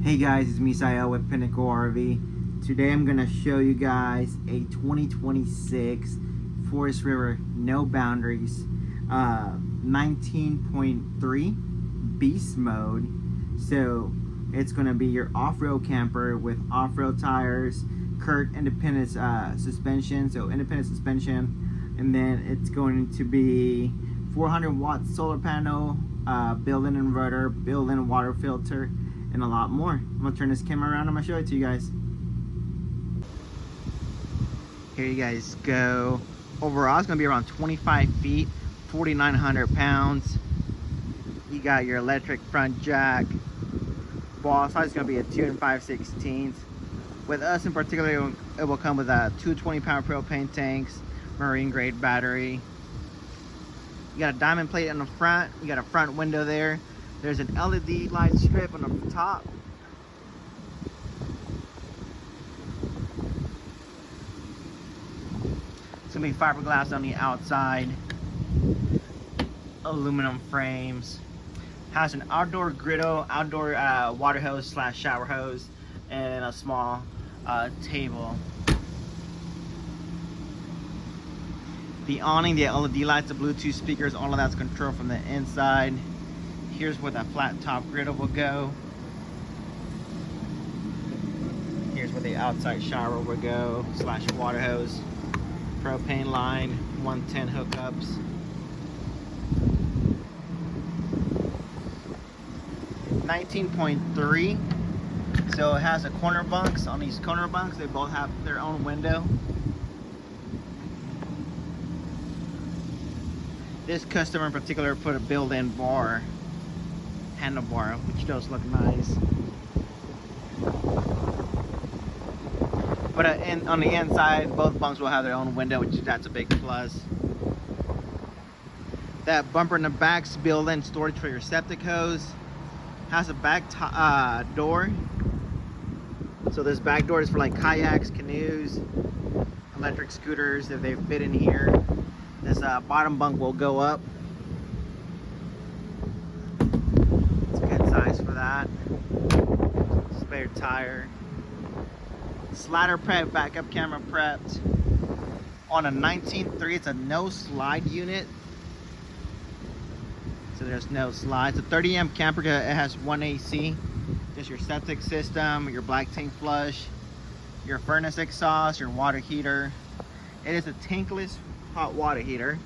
Hey guys, it's Misael with Pinnacle RV. Today I'm going to show you guys a 2026 Forest River No Boundaries 19.3 Beast Mode. So it's going to be your off-road camper with off-road tires, Kurt independent suspension, so independent suspension, and then it's going to be 400 watt solar panel, built-in inverter, built-in water filter, and a lot more. I'm gonna turn this camera around. I'm gonna show it to you guys. Here you guys go. Overall, it's gonna be around 25 feet, 4,900 pounds. You got your electric front jack. Ball size is gonna be a 2 5/16. With us in particular, it will come with a 220-pound propane tanks, marine grade battery. You got a diamond plate on the front. You got a front window there. There's an LED light strip on the top. It's gonna be fiberglass on the outside. Aluminum frames. Has an outdoor griddle, outdoor water hose slash shower hose, and a small table. The awning, the LED lights, the Bluetooth speakers, all of that's controlled from the inside. Here's where the flat top griddle will go. Here's where the outside shower will go, slash water hose. Propane line, 110 hookups. (19.3). So it has a corner bunks. On these corner bunks, they both have their own window. This customer in particular put a built-in bar, handlebar, which does look nice. But on the inside, both bunks will have their own window, which that's a big plus. That bumper in the back's built-in storage for your septic hose. Has a back door. So this back door is for like kayaks, canoes, electric scooters if they fit in here. This bottom bunk will go up. It's a good size for that. Spare tire. Slider prep, backup camera prepped. On a 19.3, it's a no slide unit. So there's no slides. It's a 30 amp camper. It has one AC. Just your septic system, your black tank flush, your furnace exhaust, your water heater. It is a tankless hot water heater.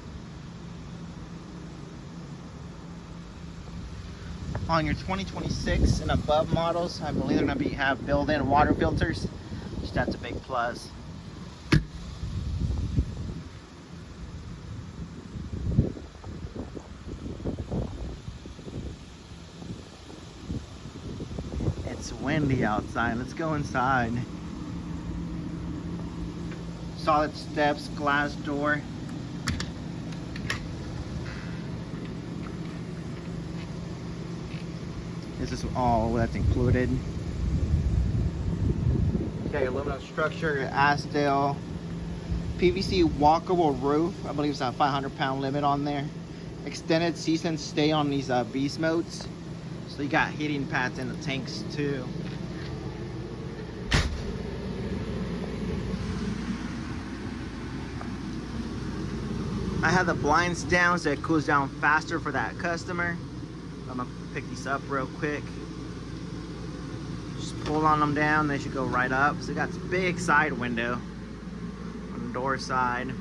On your 2026 and above models, I believe they're going to have built-in water filters. So that's a big plus. It's windy outside. Let's go inside. Solid steps, glass door. This is all that's included. You got your aluminum structure, your Asdale, PVC walkable roof. I believe it's a 500-pound limit on there. Extended season stay on these beast modes. So you got heating pads in the tanks too. I have the blinds down so it cools down faster for that customer. I'm gonna pick these up real quick. Just pull on them down, they should go right up. So it got this big side window on the door side.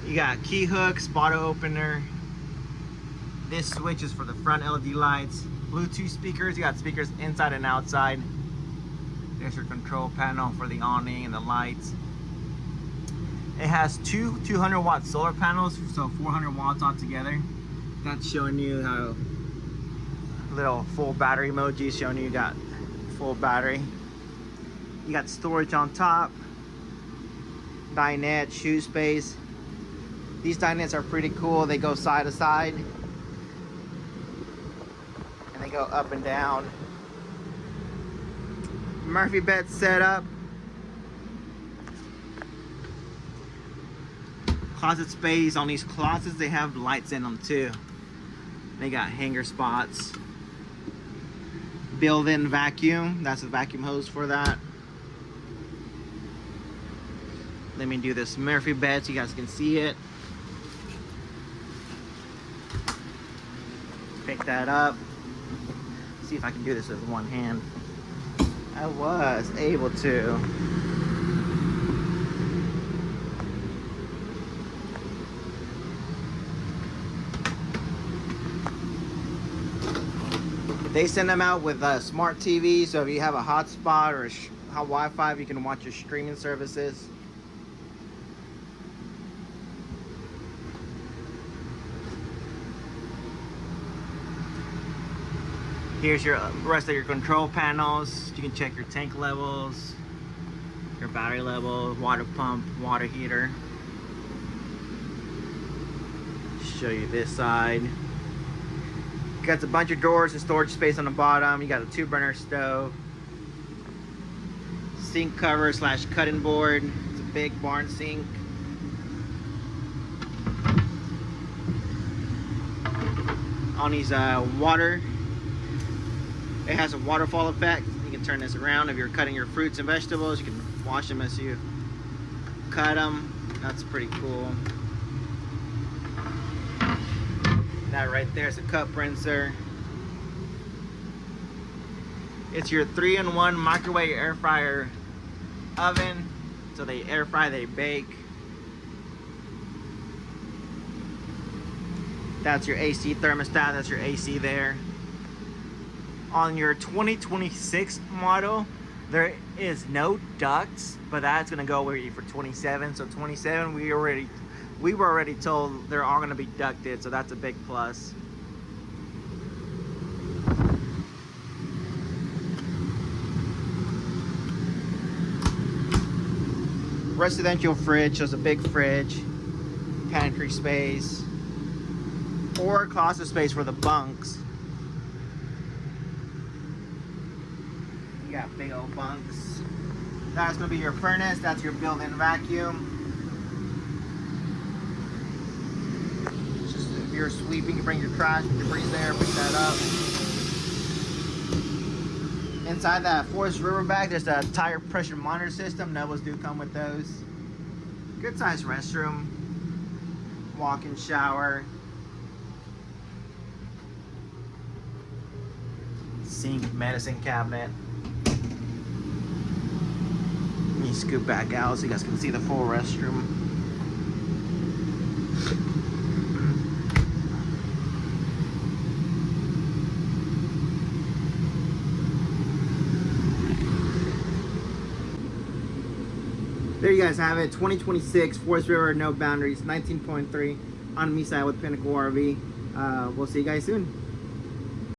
You got key hooks, bottle opener. This switch is for the front LED lights. Bluetooth speakers, you got speakers inside and outside. There's your control panel for the awning and the lights. It has two 200 watt solar panels, so 400 watts altogether. That's showing you how little full battery emoji showing you got full battery. You got storage on top, dinette, shoe space. These dinettes are pretty cool. They go side to side and they go up and down. Murphy bed setup. Closet space. On these closets they have lights in them too. They got hanger spots. built-in vacuum. That's the vacuum hose for that. Let me do this Murphy bed so you guys can see it. Pick that up. See if I can do this with one hand. I was able to. They send them out with a smart TV, so if you have a hotspot or a Wi-Fi, you can watch your streaming services. Here's your rest of your control panels. You can check your tank levels, your battery level, water pump, water heater. Show you this side. Got a bunch of drawers and storage space on the bottom. You got a 2-burner stove, sink cover slash cutting board. It's a big barn sink. On these water, it has a waterfall effect. You can turn this around if you're cutting your fruits and vegetables. You can wash them as you cut them. That's pretty cool. That right there is a cup rinser. It's your 3-in-1 microwave air fryer oven. So they air fry, they bake. That's your AC thermostat, that's your AC there. On your 2026 model, there is no ducts, but that's gonna go away for 27. So 27, we were already told they're all gonna be ducted, so that's a big plus. Residential fridge, so it's a big fridge, pantry space, or closet space for the bunks. You got big old bunks. That's gonna be your furnace. That's your built-in vacuum. Just if you're sweeping, you bring your trash, debris there, pick that up. Inside that Forest River bag, there's a tire pressure monitor system. NOBOs do come with those. Good sized restroom, walk-in shower, sink, medicine cabinet. Let me scoot back out so you guys can see the full restroom. There you guys have it, 2026 Forest River, no boundaries, 19.3 on Misael with Pinnacle RV. We'll see you guys soon.